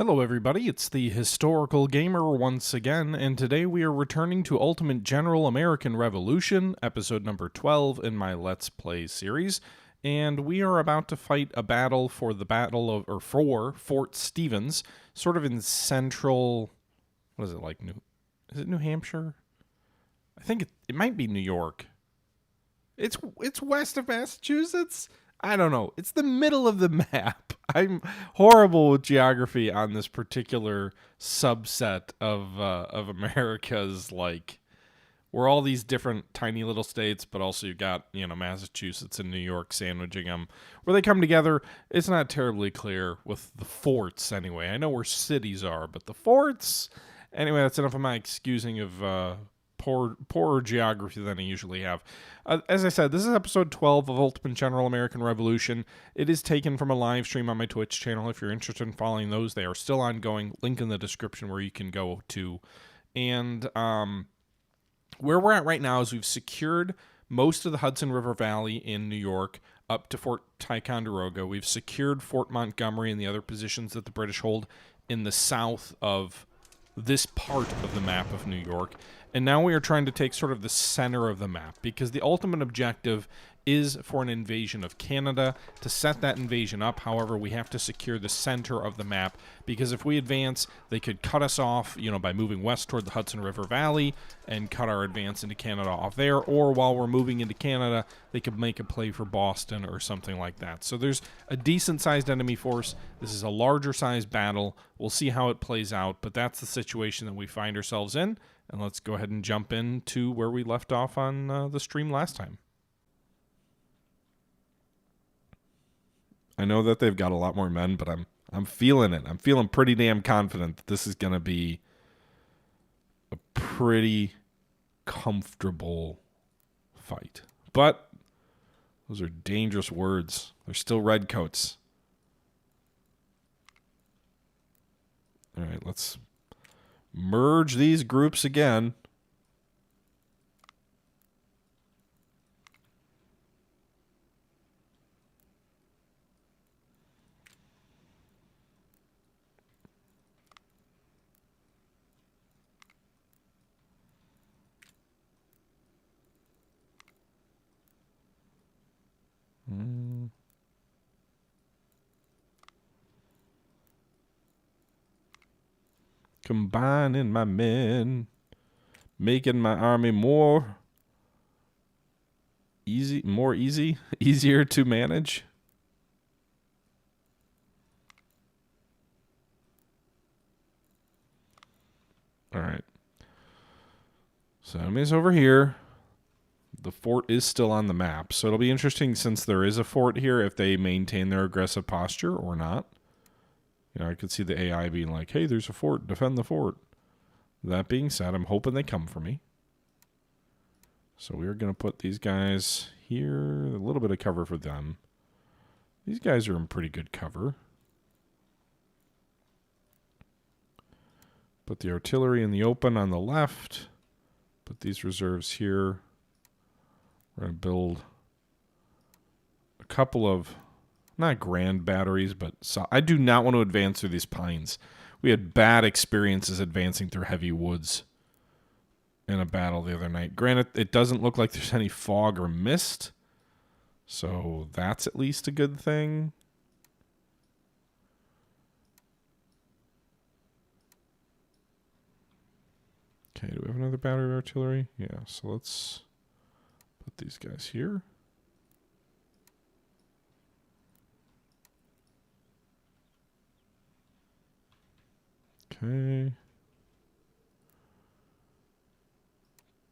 Hello everybody, it's the Historical Gamer once again, and today we are returning to Ultimate General American Revolution, episode number 12 in my Let's Play series, and we are about to fight a battle for for Fort Stevens, sort of in central, what is it, like, is it New Hampshire? I think it might be New York. It's west of Massachusetts? I don't know. It's the middle of the map. I'm horrible with geography on this particular subset of America's, like, where all these different tiny little states, but also you've got, Massachusetts and New York sandwiching them. Where they come together, it's not terribly clear with the forts anyway. I know where cities are, but the forts... Anyway, that's enough of my excusing of poorer geography than I usually have. As I said, this is episode 12 of Ultimate General American Revolution. It is taken from a live stream on my Twitch channel. If you're interested in following those, they are still ongoing. Link in the description where you can go to. And where we're at right now is we've secured most of the Hudson River Valley in New York up to Fort Ticonderoga. We've secured Fort Montgomery and the other positions that the British hold in the south of this part of the map of New York. And now we are trying to take sort of the center of the map, because the ultimate objective is for an invasion of Canada. To set that invasion up, however, we have to secure the center of the map, because if we advance, they could cut us off, by moving west toward the Hudson River Valley and cut our advance into Canada off there, or while we're moving into Canada, they could make a play for Boston or something like that. So there's a decent-sized enemy force. This is a larger-sized battle. We'll see how it plays out, but that's the situation that we find ourselves in. And let's go ahead and jump into where we left off on the stream last time. I know that they've got a lot more men, but I'm feeling it. I'm feeling pretty damn confident that this is going to be a pretty comfortable fight. But those are dangerous words. They're still redcoats. All right, let's merge these groups again. Combining my men, making my army easier to manage. All right. So enemies over here. The fort is still on the map, so it'll be interesting, since there is a fort here, if they maintain their aggressive posture or not. I could see the AI being like, hey, there's a fort, defend the fort. That being said, I'm hoping they come for me. So we're going to put these guys here, a little bit of cover for them. These guys are in pretty good cover. Put the artillery in the open on the left. Put these reserves here. We're going to build a couple of, not grand batteries, but I do not want to advance through these pines. We had bad experiences advancing through heavy woods in a battle the other night. Granted, it doesn't look like there's any fog or mist, so that's at least a good thing. Okay, do we have another battery of artillery? Yeah, so let's put these guys here. Okay.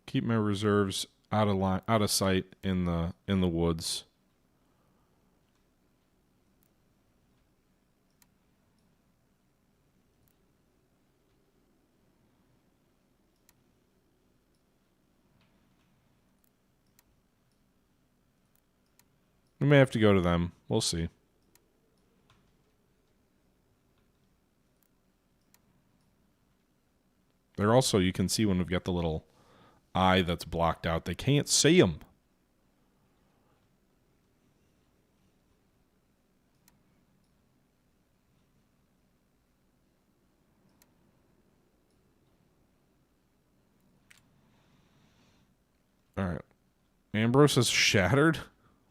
Keep my reserves out of sight in the woods. We may have to go to them. We'll see. They're also, you can see when we've got the little eye that's blocked out, they can't see them. Alright. Ambrose is shattered?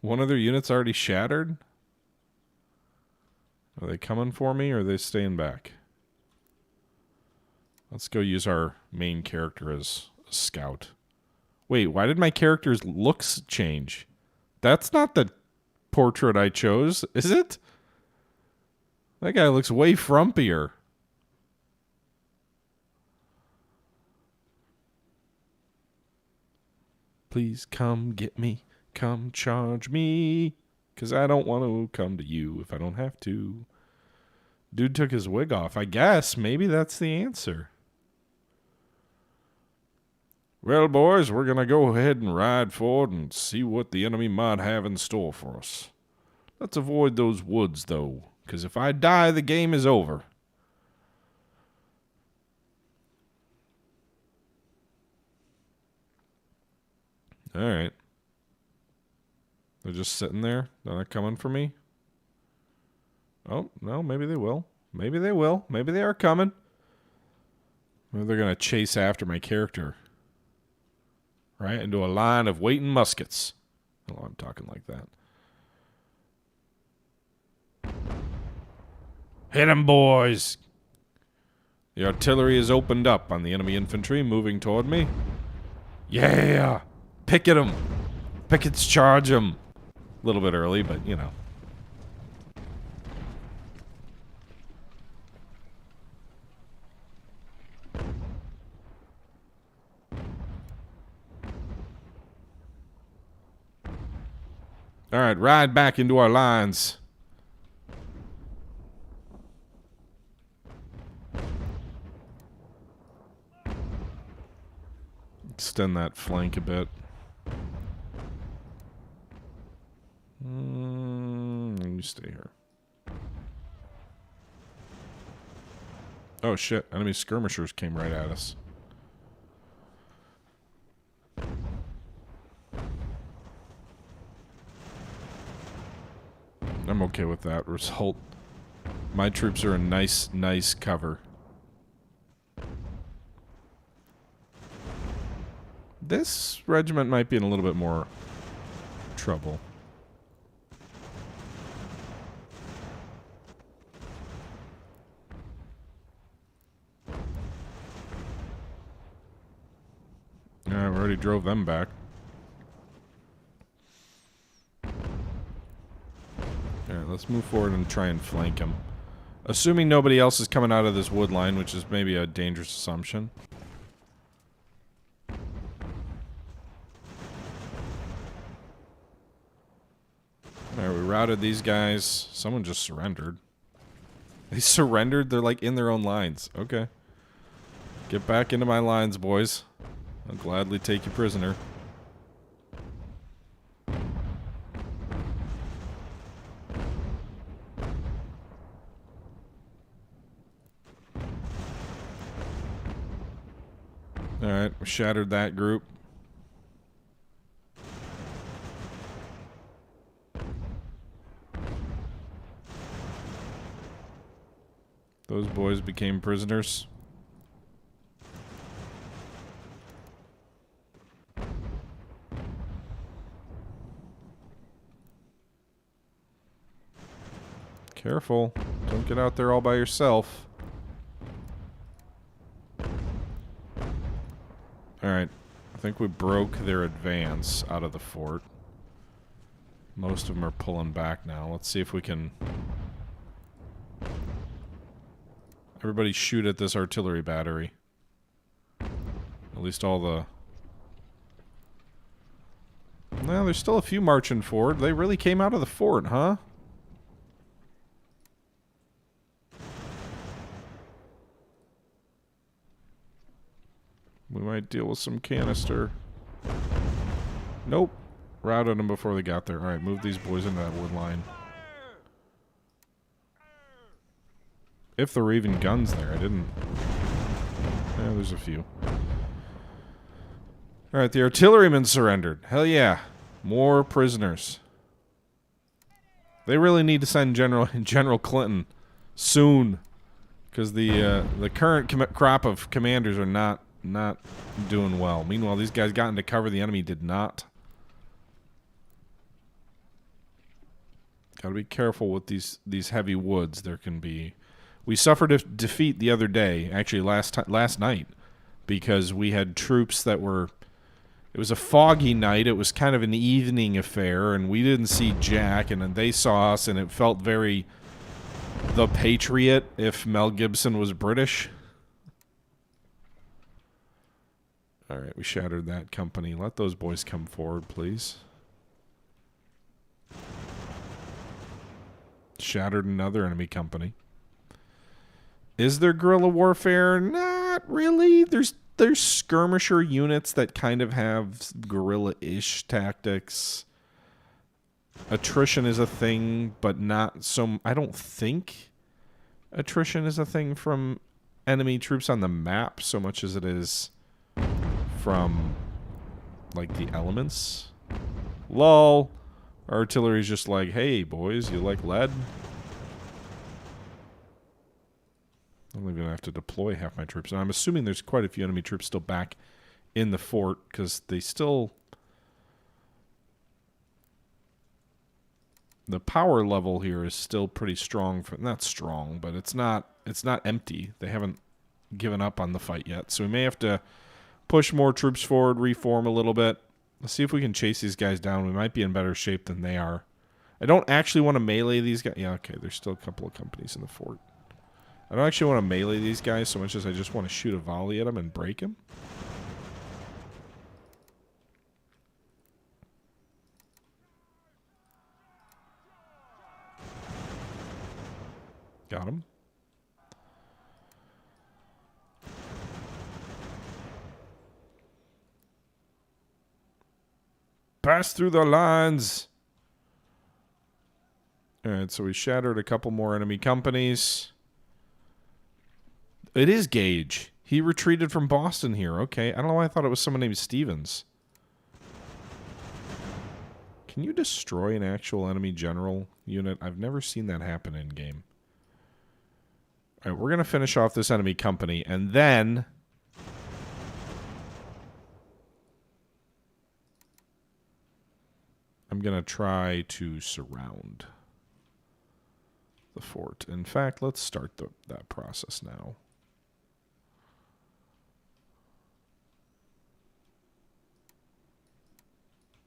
One of their units already shattered? Are they coming for me or are they staying back? Let's go use our main character as a scout. Wait, why did my character's looks change? That's not the portrait I chose, is it? That guy looks way frumpier. Please come get me. Come charge me. 'Cause I don't want to come to you if I don't have to. Dude took his wig off. I guess maybe that's the answer. Well, boys, we're going to go ahead and ride forward and see what the enemy might have in store for us. Let's avoid those woods, though, because if I die, the game is over. All right. They're just sitting there. They're not coming for me. Oh, no, maybe they will. Maybe they will. Maybe they are coming. Maybe they're going to chase after my character. Right? Into a line of waiting muskets. Oh, I'm talking like that. Hit 'em, boys! The artillery is opened up on the enemy infantry moving toward me. Yeah! Picket 'em! Pickets charge 'em! A little bit early, but you know. Alright, ride back into our lines. Extend that flank a bit. You stay here. Oh shit, enemy skirmishers came right at us. I'm okay with that result. My troops are in nice cover. This regiment might be in a little bit more trouble. Yeah, we already drove them back. Alright, let's move forward and try and flank them. Assuming nobody else is coming out of this wood line, which is maybe a dangerous assumption. Alright, we routed these guys. Someone just surrendered. They surrendered? They're like in their own lines. Okay. Get back into my lines, boys. I'll gladly take you prisoner. Alright, we shattered that group. Those boys became prisoners. Careful. Don't get out there all by yourself. Alright. I think we broke their advance out of the fort. Most of them are pulling back now. Let's see if we can... Everybody shoot at this artillery battery. At least all the... Well, there's still a few marching forward. They really came out of the fort, huh? We might deal with some canister. Nope. Routed them before they got there. Alright, move these boys into that wood line. If there were even guns there, I didn't... Yeah, there's a few. Alright, the artillerymen surrendered. Hell yeah. More prisoners. They really need to send General Clinton soon. Because the current crop of commanders are not Not doing well. Meanwhile, these guys got into cover. The enemy did not. Gotta be careful with these heavy woods. There can be... We suffered a defeat the other day, actually last night, because we had troops that were... It was a foggy night. It was kind of an evening affair, and we didn't see Jack, and then they saw us, and it felt very The Patriot if Mel Gibson was British. All right, we shattered that company. Let those boys come forward, please. Shattered another enemy company. Is there guerrilla warfare? Not really. There's skirmisher units that kind of have guerrilla-ish tactics. Attrition is a thing, but not so... I don't think attrition is a thing from enemy troops on the map so much as it is from, like, the elements. Lol. Artillery's just like, hey, boys, you like lead? I'm even gonna have to deploy half my troops. And I'm assuming there's quite a few enemy troops still back in the fort, because they still... The power level here is still pretty strong. Not strong, but it's not empty. They haven't given up on the fight yet. So we may have to push more troops forward, reform a little bit. Let's see if we can chase these guys down. We might be in better shape than they are. I don't actually want to melee these guys. Yeah, okay, there's still a couple of companies in the fort. I don't actually want to melee these guys so much as I just want to shoot a volley at them and break them. Got him. Pass through the lines. Alright, so we shattered a couple more enemy companies. It is Gage. He retreated from Boston here. Okay, I don't know why I thought it was someone named Stevens. Can you destroy an actual enemy general unit? I've never seen that happen in game. Alright, we're going to finish off this enemy company, and then... I'm going to try to surround the fort. In fact, let's start that process now.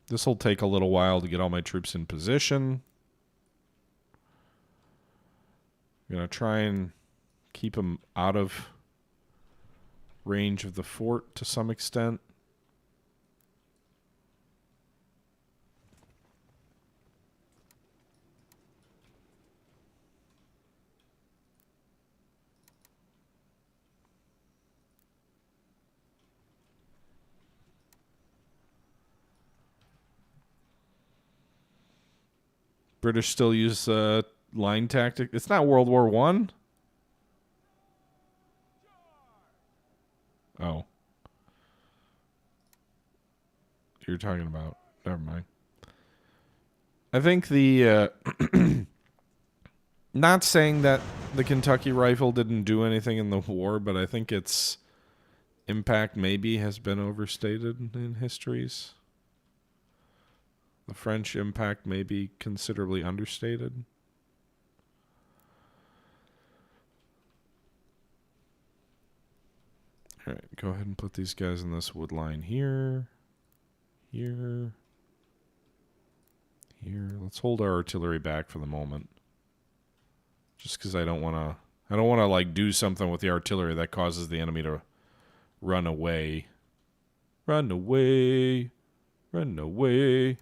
This will take a little while to get all my troops in position. I'm going to try and keep them out of range of the fort to some extent. British still use line tactic. It's not World War I. Oh. You're talking about. Never mind. I think the... not saying that the Kentucky rifle didn't do anything in the war, but I think its impact maybe has been overstated in histories. The French impact may be considerably understated. All right, go ahead and put these guys in this wood line here, here, here. Let's hold our artillery back for the moment, just because I don't want to like do something with the artillery that causes the enemy to run away. Run away, run away.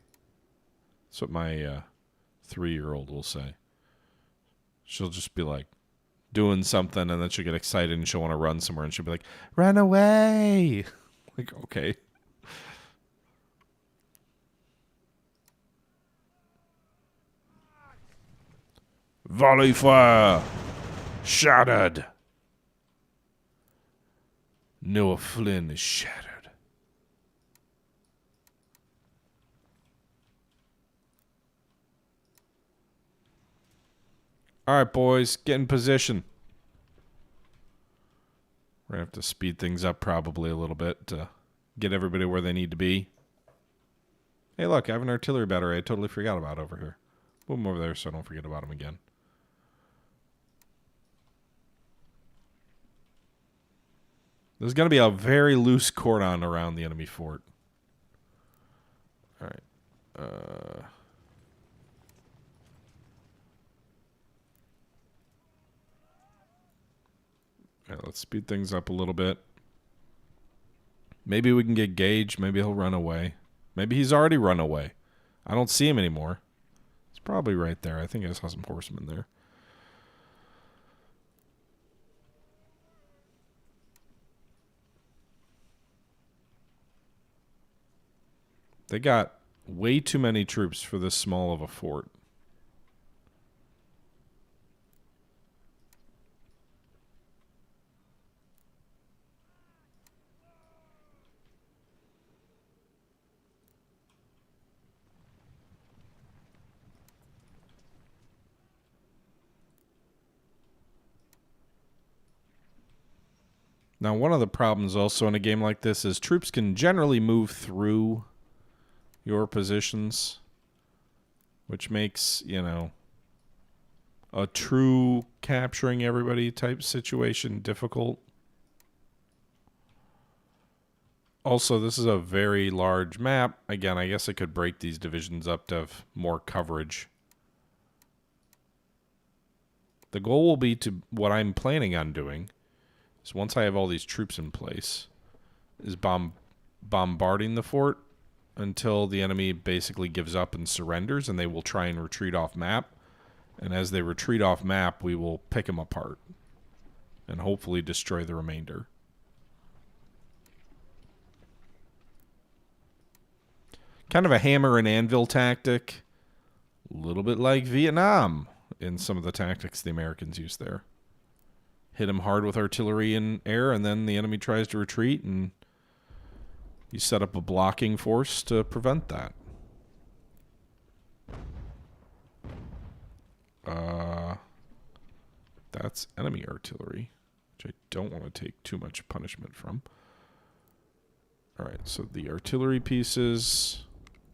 That's what my 3-year-old will say. She'll just be like doing something, and then she'll get excited and she'll want to run somewhere, and she'll be like, "Run away!" Like, okay. Volley fire! Shattered! Noah Flynn is shattered. All right, boys, get in position. We're going to have to speed things up probably a little bit to get everybody where they need to be. Hey, look, I have an artillery battery I totally forgot about over here. Move them over there so I don't forget about them again. There's going to be a very loose cordon around the enemy fort. All right. All right, let's speed things up a little bit. Maybe we can get Gage. Maybe he'll run away. Maybe he's already run away. I don't see him anymore. He's probably right there. I think I saw some horsemen there. They got way too many troops for this small of a fort. Now, one of the problems also in a game like this is troops can generally move through your positions, which makes, you know, a true capturing everybody type situation difficult. Also, this is a very large map. Again, I guess I could break these divisions up to have more coverage. The goal will be to, what I'm planning on doing, is once I have all these troops in place, is bombarding the fort until the enemy basically gives up and surrenders, and they will try and retreat off map. And as they retreat off map, we will pick them apart and hopefully destroy the remainder. Kind of a hammer and anvil tactic. A little bit like Vietnam in some of the tactics the Americans use there. Hit them hard with artillery in air, and then the enemy tries to retreat, and you set up a blocking force to prevent that. That's enemy artillery, which I don't want to take too much punishment from. All right, so the artillery pieces.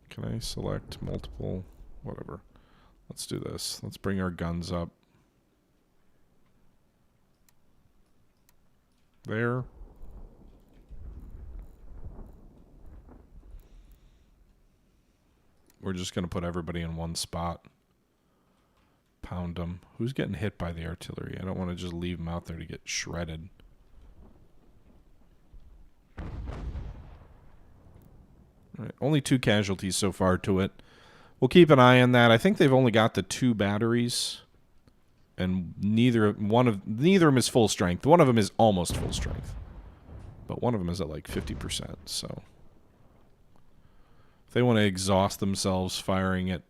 Can I select multiple? Whatever. Let's do this. Let's bring our guns up. There. We're just going to put everybody in one spot. Pound them. Who's getting hit by the artillery? I don't want to just leave them out there to get shredded. All right, only 2 casualties so far to it. We'll keep an eye on that. I think they've only got the 2 batteries, and neither of them is full strength. One of them is almost full strength, but one of them is at like 50%. So if they want to exhaust themselves firing at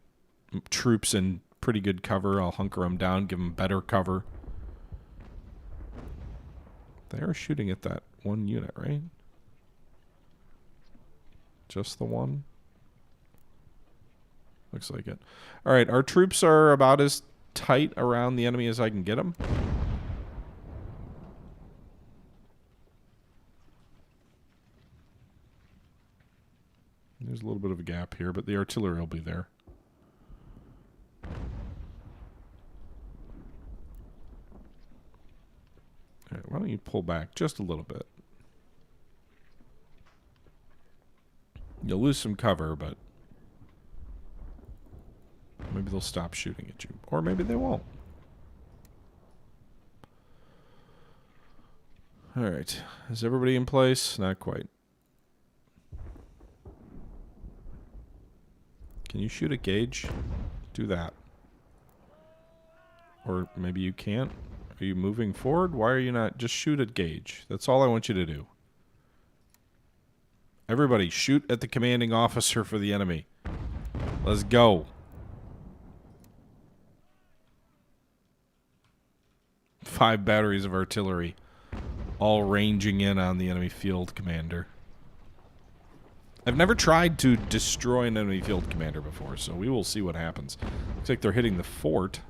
troops in pretty good cover, I'll hunker them down, give them better cover. They are shooting at that one unit, right? Just the one? Looks like it. All right, our troops are about as tight around the enemy as I can get them. There's a little bit of a gap here, but the artillery will be there. All right, why don't you pull back just a little bit? You'll lose some cover, but maybe they'll stop shooting at you. Or maybe they won't. All right. Is everybody in place? Not quite. Can you shoot at Gage? Do that. Or maybe you can't. Are you moving forward? Why are you not? Just shoot at Gage. That's all I want you to do. Everybody, shoot at the commanding officer for the enemy. Let's go. 5 batteries of artillery, all ranging in on the enemy field commander. I've never tried to destroy an enemy field commander before, so we will see what happens. Looks like they're hitting the fort.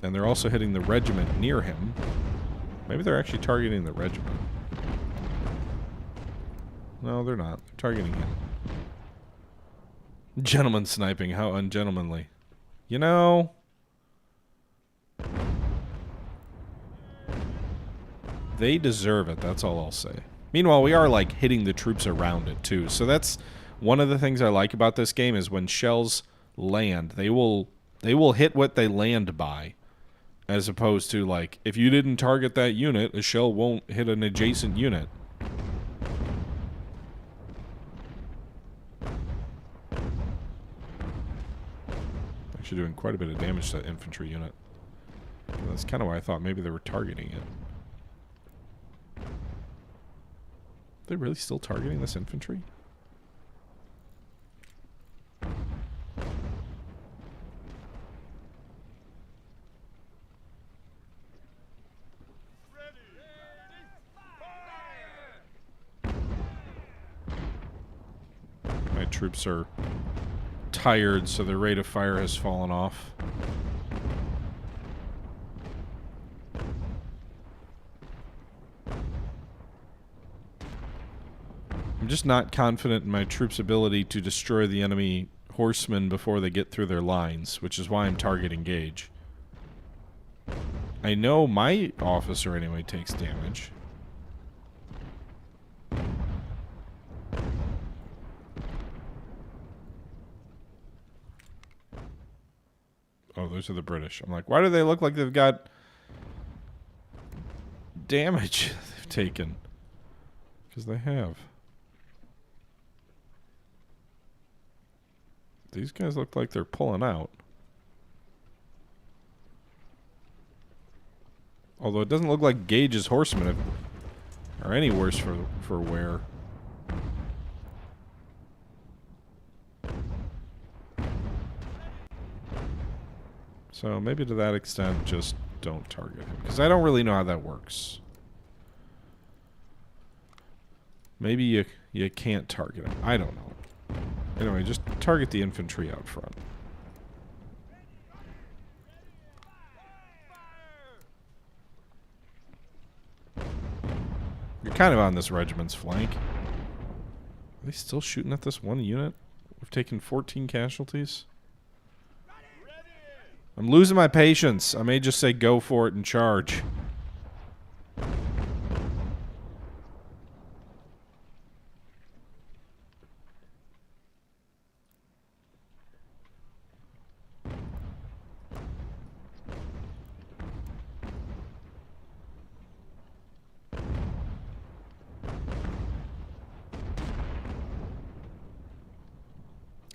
And they're also hitting the regiment near him. Maybe they're actually targeting the regiment. No, they're not. They're targeting him. Gentleman sniping. How ungentlemanly. You know... They deserve it, that's all I'll say. Meanwhile, we are, like, hitting the troops around it, too. So that's one of the things I like about this game is when shells land, they will hit what they land by. As opposed to, like, if you didn't target that unit, a shell won't hit an adjacent unit. Actually doing quite a bit of damage to that infantry unit. That's kind of why I thought maybe they were targeting it. Are they really still targeting this infantry? My troops are tired, so their rate of fire has fallen off. I'm just not confident in my troops' ability to destroy the enemy horsemen before they get through their lines, which is why I'm targeting Gage. I know my officer anyway takes damage. Oh, those are the British. I'm like, why do they look like they've got damage they've taken? Because they have. These guys look like they're pulling out. Although it doesn't look like Gage's horsemen are any worse for wear. So maybe to that extent, just don't target him. Because I don't really know how that works. Maybe you can't target him. I don't know. Anyway, just target the infantry out front. You're kind of on this regiment's flank. Are they still shooting at this one unit? We've taken 14 casualties. I'm losing my patience. I may just say go for it and charge.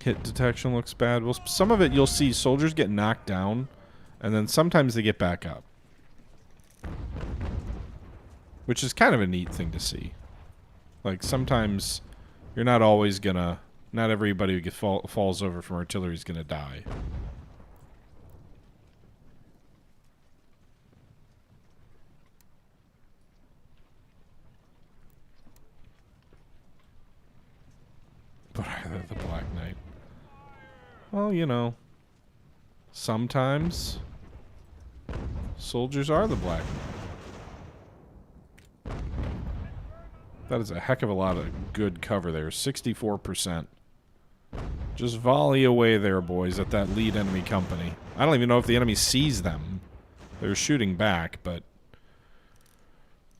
Hit detection looks bad. Well, some of it you'll see soldiers get knocked down, and then sometimes they get back up. Which is kind of a neat thing to see. Like, sometimes you're not always gonna... Not everybody who falls over from artillery is gonna die. But they're the Black Knight. Well, you know, sometimes soldiers are the Black Knight. That is a heck of a lot of good cover there. 64%. Just volley away there, boys, at that lead enemy company. I don't even know if the enemy sees them. They're shooting back, but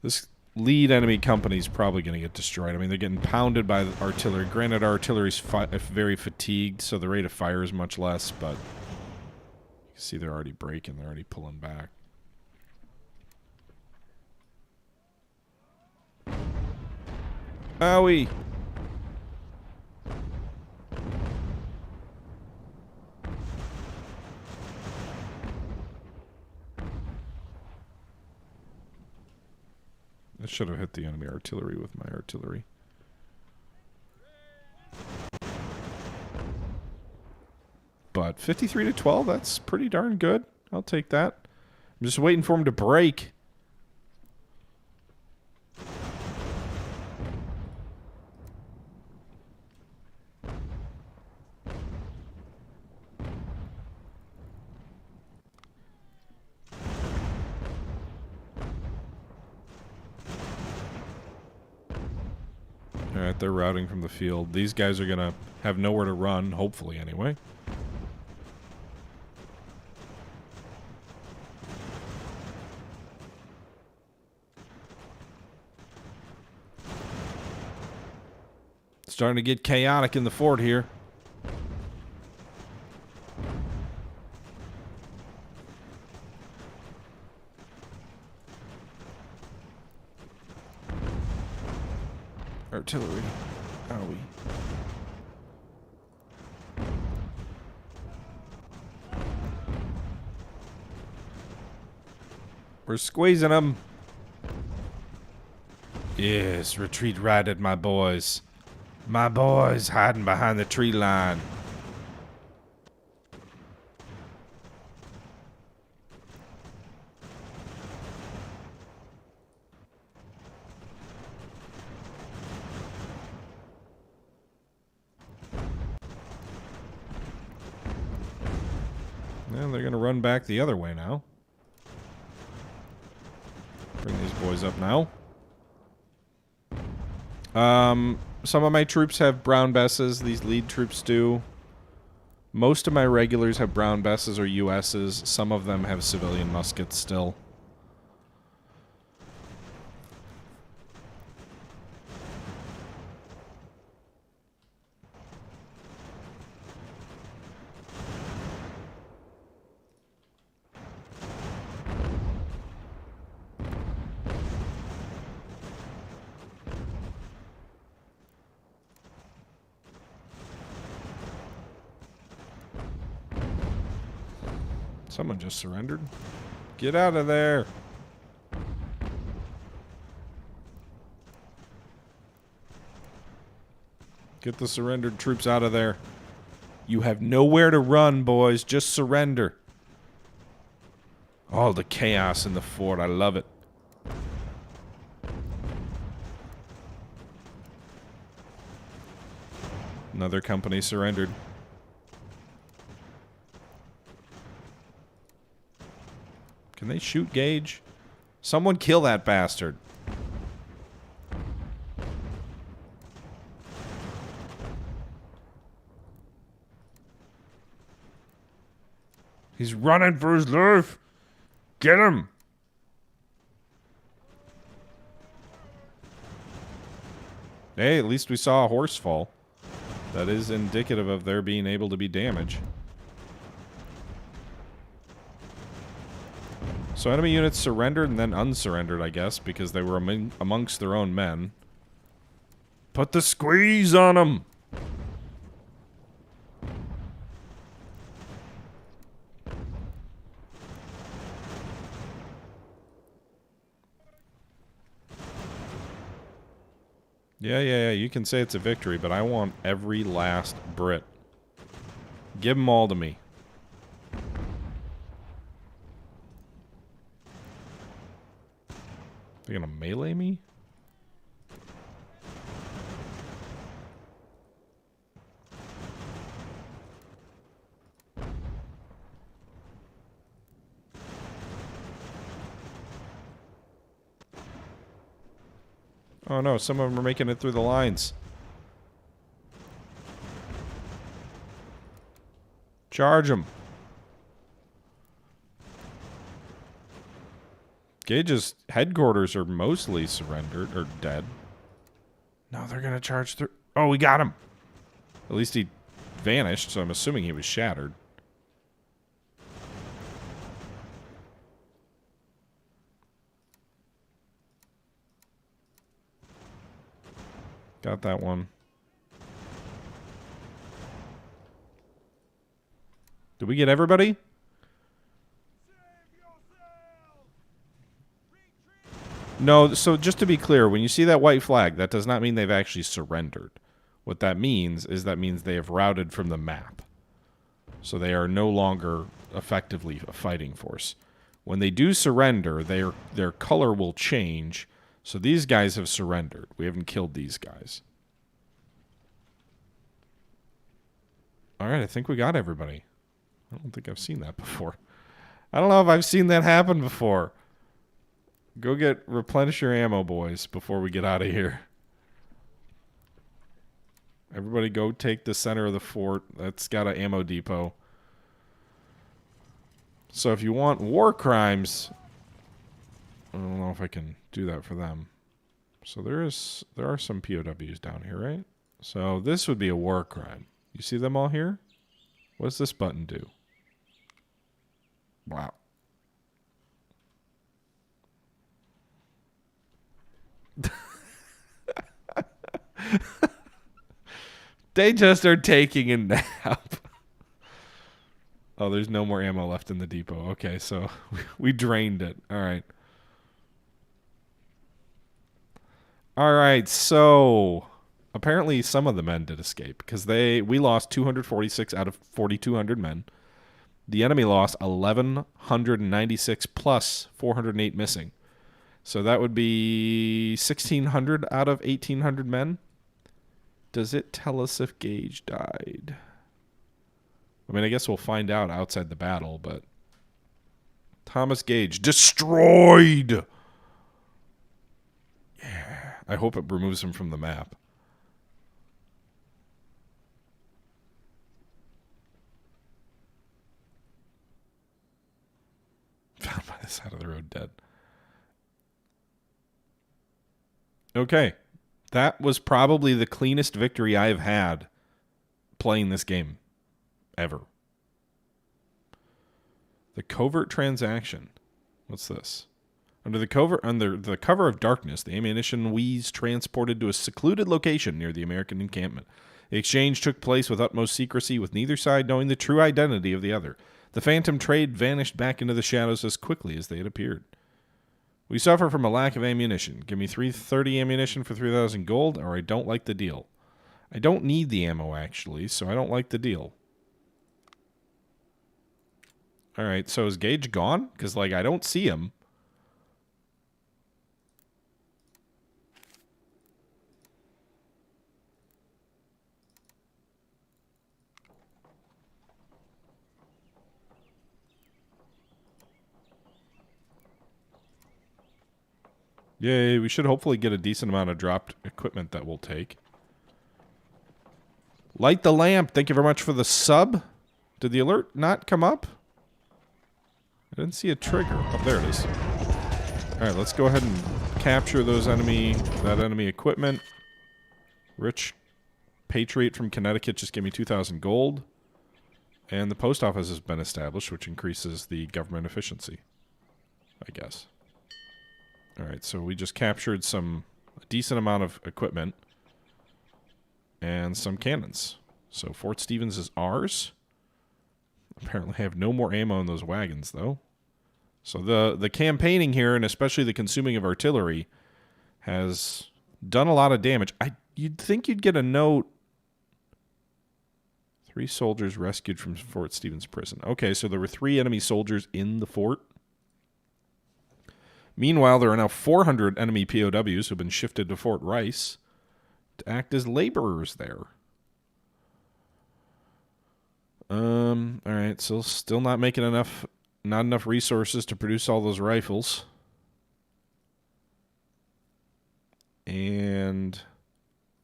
this lead enemy company is probably going to get destroyed. I mean, they're getting pounded by the artillery. Granted, artillery's very fatigued, so the rate of fire is much less, but you can see they're already breaking. They're already pulling back. Owie! I should have hit the enemy artillery with my artillery. But 53 to 12, that's pretty darn good. I'll take that. I'm just waiting for him to break. Alright, they're routing from the field. These guys are gonna have nowhere to run, hopefully anyway. Starting to get chaotic in the fort here. Artillery. Owie. We're squeezing them. Yes, retreat right at my boys. My boys hiding behind the tree line. And they're going to run back the other way now. Bring these boys up now. Some of my troops have brown besses. These lead troops do. Most of my regulars have brown besses or USs. Some of them have civilian muskets still. Someone just surrendered. Get out of there. Get the surrendered troops out of there. You have nowhere to run, boys. Just surrender. All the chaos in the fort. I love it. Another company surrendered. Can they shoot Gage? Someone kill that bastard. He's running for his life. Get him. Hey, at least we saw a horse fall. That is indicative of there being able to be damage. So enemy units surrendered and then unsurrendered, I guess, because they were amongst their own men. Put the squeeze on them! Yeah, you can say it's a victory, but I want every last Brit. Give them all to me. They're gonna melee me? Oh no, some of them are making it through the lines. Charge them. Gage's headquarters are mostly surrendered, or dead. No, they're gonna charge through. Oh, we got him! At least he vanished, so I'm assuming he was shattered. Got that one. Did we get everybody? No, so just to be clear, when you see that white flag, that does not mean they've actually surrendered. What that means is they have routed from the map. So they are no longer effectively a fighting force. When they do surrender, their color will change. So these guys have surrendered. We haven't killed these guys. Alright, I think we got everybody. I don't think I've seen that before. I don't know if I've seen that happen before. Go replenish your ammo, boys, before we get out of here. Everybody go take the center of the fort. That's got an ammo depot. So if you want war crimes, I don't know if I can do that for them. So there are some POWs down here, right? So this would be a war crime. You see them all here? What's this button do? Wow. They just are taking a nap. Oh, there's no more ammo left in the depot. Okay, so we drained it. All right. All right, so apparently some of the men did escape because we lost 246 out of 4,200 men. The enemy lost 1,196 plus 408 missing. So that would be 1,600 out of 1,800 men. Does it tell us if Gage died? I mean, I guess we'll find out outside the battle, but Thomas Gage destroyed. Yeah, I hope it removes him from the map. Found by the side of the road, dead. Okay, that was probably the cleanest victory I've had playing this game ever. The covert transaction. What's this? Under the cover of darkness, the ammunition was transported to a secluded location near the American encampment. The exchange took place with utmost secrecy, with neither side knowing the true identity of the other. The phantom trade vanished back into the shadows as quickly as they had appeared. We suffer from a lack of ammunition. Give me 330 ammunition for 3,000 gold, or I don't like the deal. I don't need the ammo, actually, so I don't like the deal. All right, so is Gage gone? Because, I don't see him. Yay, we should hopefully get a decent amount of dropped equipment that we'll take. Light the lamp. Thank you very much for the sub. Did the alert not come up? I didn't see a trigger. Oh, there it is. All right, let's go ahead and capture that enemy equipment. Rich Patriot from Connecticut just gave me 2,000 gold. And the post office has been established, which increases the government efficiency, I guess. All right, so we just captured a decent amount of equipment and some cannons. So Fort Stevens is ours. Apparently I have no more ammo in those wagons, though. So the campaigning here, and especially the consuming of artillery, has done a lot of damage. You'd think you'd get a note. 3 soldiers rescued from Fort Stevens prison. Okay, so there were 3 enemy soldiers in the fort. Meanwhile, there are now 400 enemy POWs who have been shifted to Fort Rice to act as laborers there. All right, so still not making not enough resources to produce all those rifles. And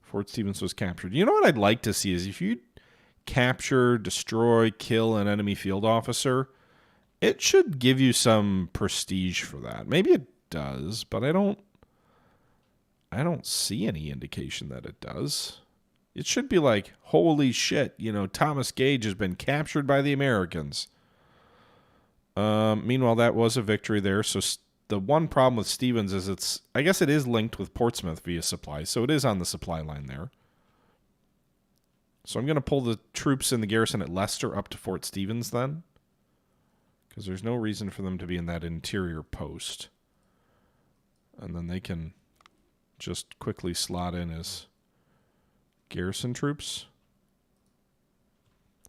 Fort Stevens was captured. You know what I'd like to see is if you capture, destroy, kill an enemy field officer, it should give you some prestige for that. Maybe it does, but I don't see any indication that it does. It should be like, holy shit, Thomas Gage has been captured by the Americans. Meanwhile, that was a victory there. So the one problem with Stevens is I guess it is linked with Portsmouth via supply, so it is on the supply line there. So I'm going to pull the troops in the garrison at Leicester up to Fort Stevens then, because there's no reason for them to be in that interior post. And then they can just quickly slot in as garrison troops,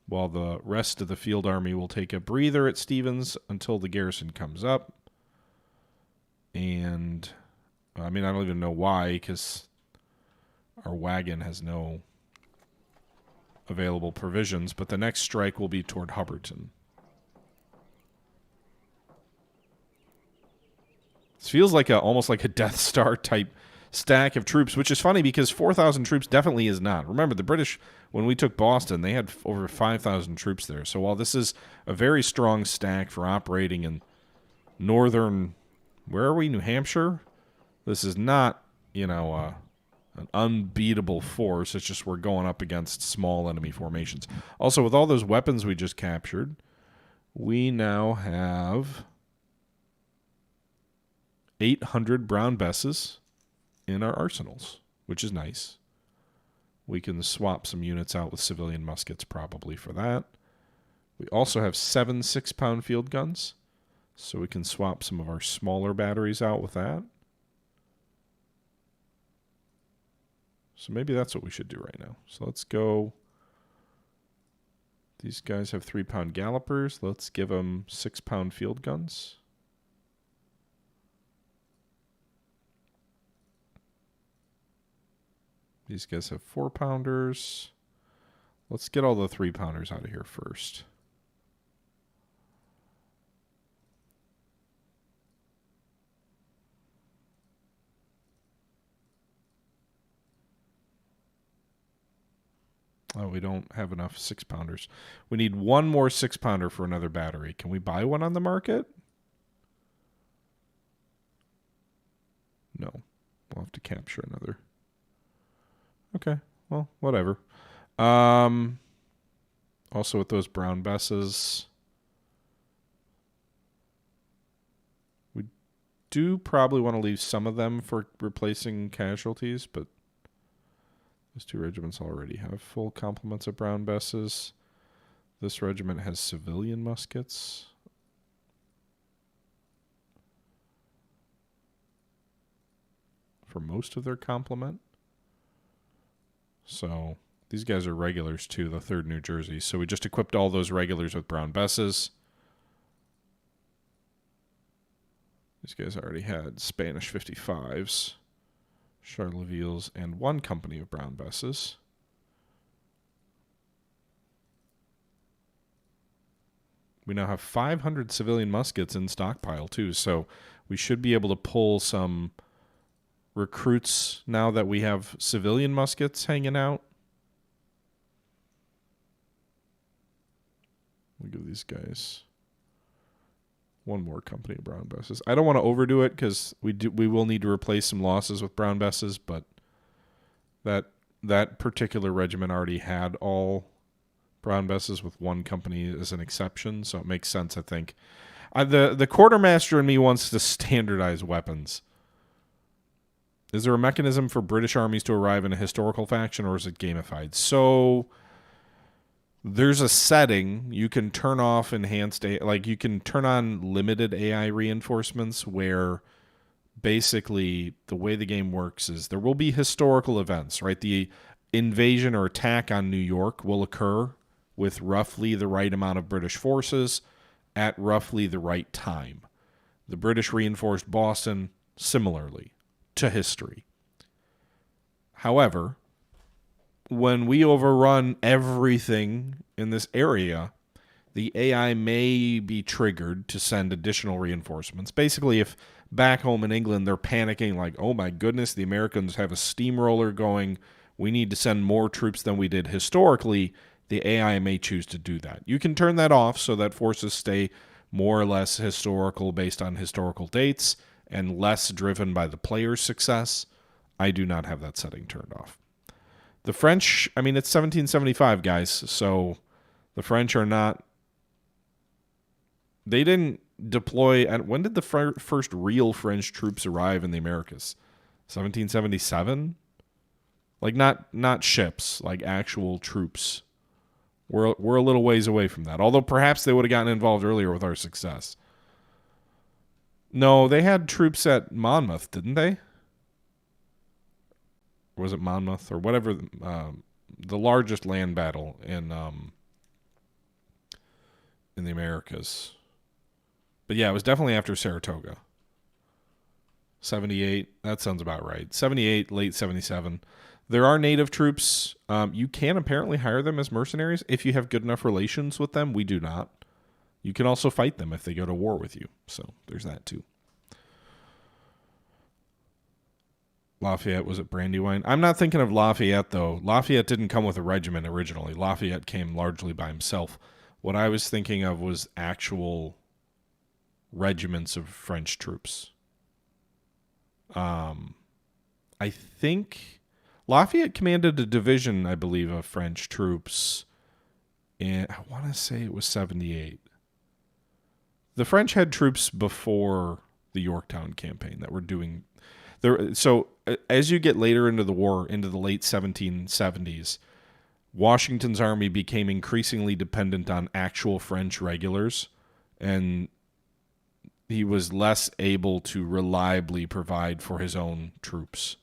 while the rest of the field army will take a breather at Stevens until the garrison comes up. And, I mean, I don't even know why, because our wagon has no available provisions, but the next strike will be toward Hubbardton. This feels like almost like a Death Star type stack of troops, which is funny because 4,000 troops definitely is not. Remember, the British, when we took Boston, they had over 5,000 troops there. So while this is a very strong stack for operating in northern, where are we, New Hampshire? This is not, an unbeatable force. It's just we're going up against small enemy formations. Also, with all those weapons we just captured, we now have 800 Brown Besses in our arsenals, which is nice. We can swap some units out with civilian muskets probably for that. We also have 7 6-pound field guns, so we can swap some of our smaller batteries out with that. So maybe that's what we should do right now. So let's go. These guys have 3-pound gallopers. Let's give them 6-pound field guns. These guys have 4-pounders. Let's get all the 3-pounders out of here first. Oh, we don't have enough 6-pounders. We need one more 6-pounder for another battery. Can we buy one on the market? No. We'll have to capture another. Okay. Well, whatever. Also with those Brown Besses, we do probably want to leave some of them for replacing casualties, but those 2 regiments already have full complements of Brown Besses. This regiment has civilian muskets. For most of their complement. So these guys are regulars too, the 3rd New Jersey. So we just equipped all those regulars with Brown Besses. These guys already had Spanish 55s. Charlevilles, and 1 company of Brown Besses. We now have 500 civilian muskets in stockpile, too, so we should be able to pull some recruits now that we have civilian muskets hanging out. Look at these guys. 1 more company of Brown Besses. I don't want to overdo it because we will need to replace some losses with Brown Besses, but that particular regiment already had all Brown Besses with 1 company as an exception, so it makes sense, I think. The quartermaster in me wants to standardize weapons. Is there a mechanism for British armies to arrive in a historical faction, or is it gamified? So there's a setting you can turn off enhanced like you can turn on limited AI reinforcements, where basically the way the game works is there will be historical events, right? The invasion or attack on New York will occur with roughly the right amount of British forces at roughly the right time. The British reinforced Boston similarly to history. However, when we overrun everything in this area, the AI may be triggered to send additional reinforcements. Basically, if back home in England they're panicking like, oh my goodness, the Americans have a steamroller going, we need to send more troops than we did historically, the AI may choose to do that. You can turn that off so that forces stay more or less historical based on historical dates and less driven by the player's success. I do not have that setting turned off. The French, I mean, it's 1775, guys, so the French are not... They didn't deploy... When did the first real French troops arrive in the Americas? 1777? Like, not ships, like actual troops. We're a little ways away from that, although perhaps they would have gotten involved earlier with our success. No, they had troops at Monmouth, didn't they? Was it Monmouth or whatever, the largest land battle in the Americas? But yeah, it was definitely after Saratoga. 78, that sounds about right. 78, late 77. There are native troops. You can apparently hire them as mercenaries if you have good enough relations with them. We do not. You can also fight them if they go to war with you. So there's that too. Lafayette was at Brandywine. I'm not thinking of Lafayette, though. Lafayette didn't come with a regiment originally. Lafayette came largely by himself. What I was thinking of was actual regiments of French troops. I think Lafayette commanded a division, I believe, of French troops. And I want to say it was 78. The French had troops before the Yorktown campaign that were doing there. So as you get later into the war, into the late 1770s, Washington's army became increasingly dependent on actual French regulars, and he was less able to reliably provide for his own troops.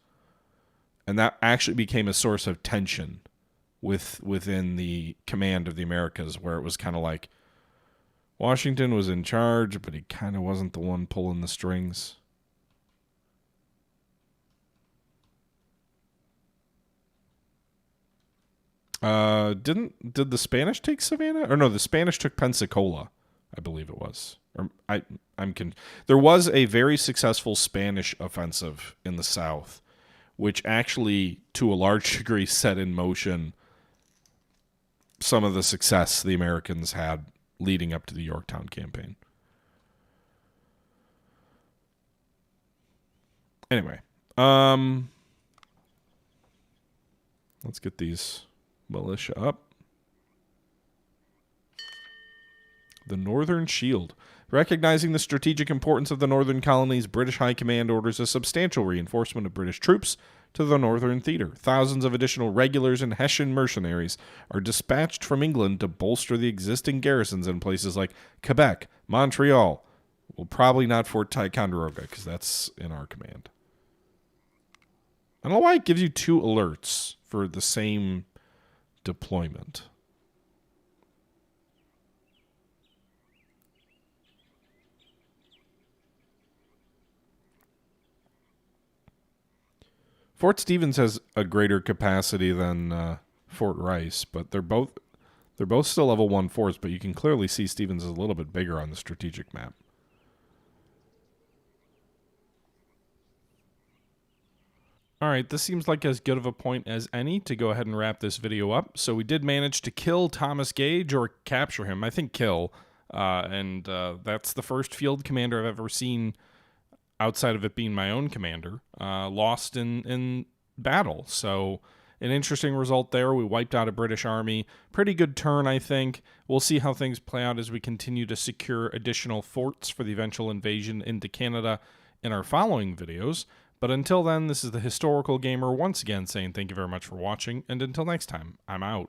And that actually became a source of tension within the command of the Americas, where it was kind of like Washington was in charge, but he kind of wasn't the one pulling the strings. Did the Spanish take Savannah? Or no, the Spanish took Pensacola, I believe it was. There was a very successful Spanish offensive in the South, which actually, to a large degree, set in motion some of the success the Americans had leading up to the Yorktown campaign. Anyway, let's get these militia up. The Northern Shield. Recognizing the strategic importance of the northern colonies, British High Command orders a substantial reinforcement of British troops to the northern theater. Thousands of additional regulars and Hessian mercenaries are dispatched from England to bolster the existing garrisons in places like Quebec, Montreal. Well, probably not Fort Ticonderoga, because that's in our command. I don't know why it gives you 2 alerts for the same deployment. Fort Stevens has a greater capacity than Fort Rice, but they're both still level 1 forts, but you can clearly see Stevens is a little bit bigger on the strategic map. All right, this seems like as good of a point as any to go ahead and wrap this video up. So we did manage to kill Thomas Gage, or capture him. I think kill. And that's the first field commander I've ever seen, outside of it being my own commander, lost in battle. So an interesting result there. We wiped out a British army. Pretty good turn, I think. We'll see how things play out as we continue to secure additional forts for the eventual invasion into Canada in our following videos. But until then, this is the Historical Gamer once again saying thank you very much for watching, and until next time, I'm out.